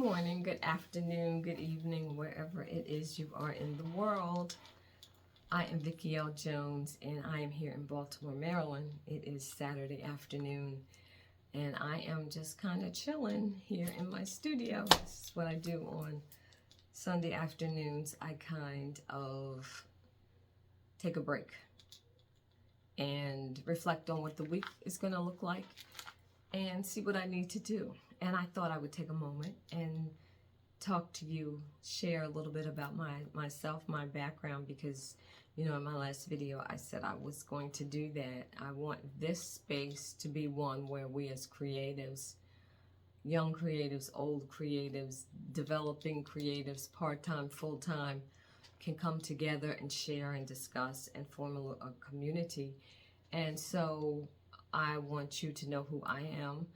morning, good afternoon, good evening, wherever it is you are in the world. I am VlJ Jones, and I am here in Baltimore, Maryland. It is Saturday afternoon, and I am just kind of chilling here in my studio. This is what I do on Sunday afternoons. I kind of take a break and reflect on what the week is going to look like and see what I need to do. And I thought I would take a moment and talk to you, share a little bit about myself, my background, because, you know, in my last video, I said I was going to do that. I want this space to be one where we as creatives, young creatives, old creatives, developing creatives, part-time, full-time, can come together and share and discuss and form a community. And so I want you to know who I am,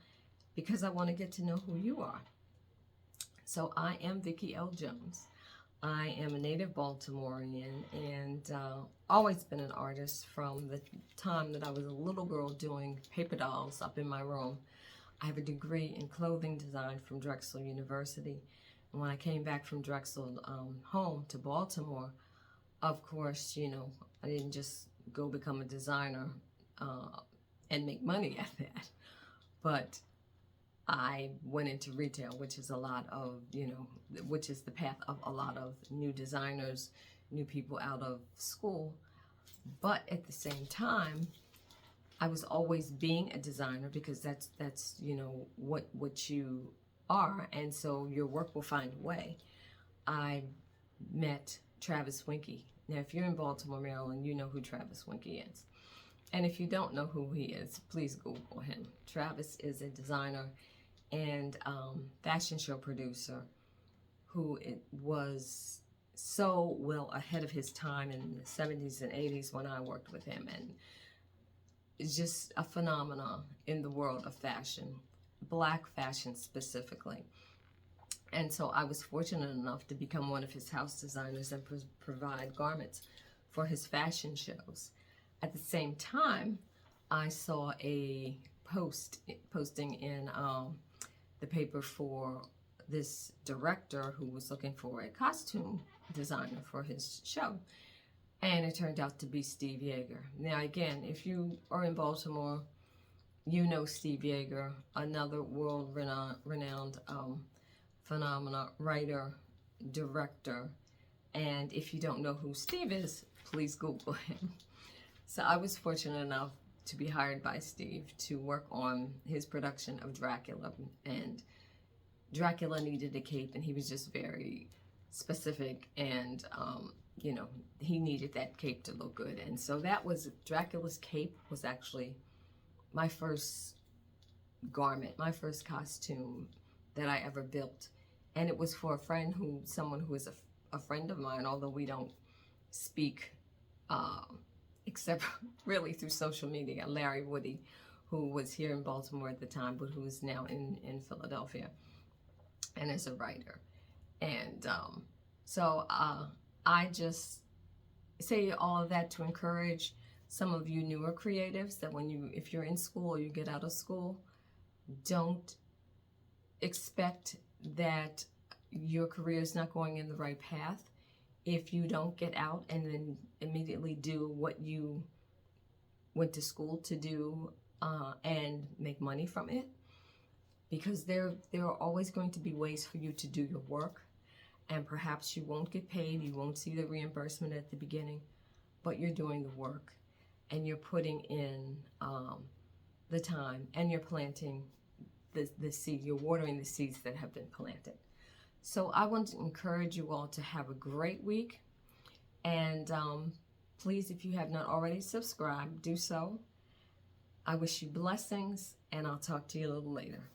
because I want to get to know who you are. So I am VlJ Jones. I am a native Baltimorean and always been an artist from the time that I was a little girl doing paper dolls up in my room. I have a degree in clothing design from Drexel University. And when I came back from Drexel home to Baltimore, of course, you know, I didn't just go become a designer and make money at that. But I went into retail, which is a lot of, you know, which is the path of a lot of new designers, new people out of school. But at the same time, I was always being a designer, because that's you know, what you are. And so your work will find a way. I met Travis Winky. Now, if you're in Baltimore, Maryland, you know who Travis Winky is. And if you don't know who he is, please Google him. Travis is a designer and fashion show producer who was so well ahead of his time in the 70s and 80s when I worked with him, and is just a phenomenon in the world of fashion, black fashion specifically. And so I was fortunate enough to become one of his house designers and provide garments for his fashion shows. At the same time, I saw a posting in the paper for this director who was looking for a costume designer for his show. And it turned out to be Steve Yeager. Now, again, if you are in Baltimore, you know Steve Yeager, another world-renowned phenomena, writer, director. And if you don't know who Steve is, please Google him. So I was fortunate enough to be hired by Steve to work on his production of Dracula. And Dracula needed a cape, and he was just very specific, and you know, he needed that cape to look good. And so that was, Dracula's cape was actually my first garment, my first costume that I ever built. And it was for a friend someone who is a friend of mine, although we don't speak except really through social media, Larry Woody, who was here in Baltimore at the time, but who is now in Philadelphia and is a writer. And so I just say all of that to encourage some of you newer creatives that if you're in school or you get out of school, don't expect that your career is not going in the right path if you don't get out and then immediately do what you went to school to do and make money from it. Because there are always going to be ways for you to do your work, and perhaps you won't get paid, you won't see the reimbursement at the beginning, but you're doing the work and you're putting in the time, and you're planting the seed, you're watering the seeds that have been planted. So I want to encourage you all to have a great week. And please, if you have not already subscribed, do so. I wish you blessings, and I'll talk to you a little later.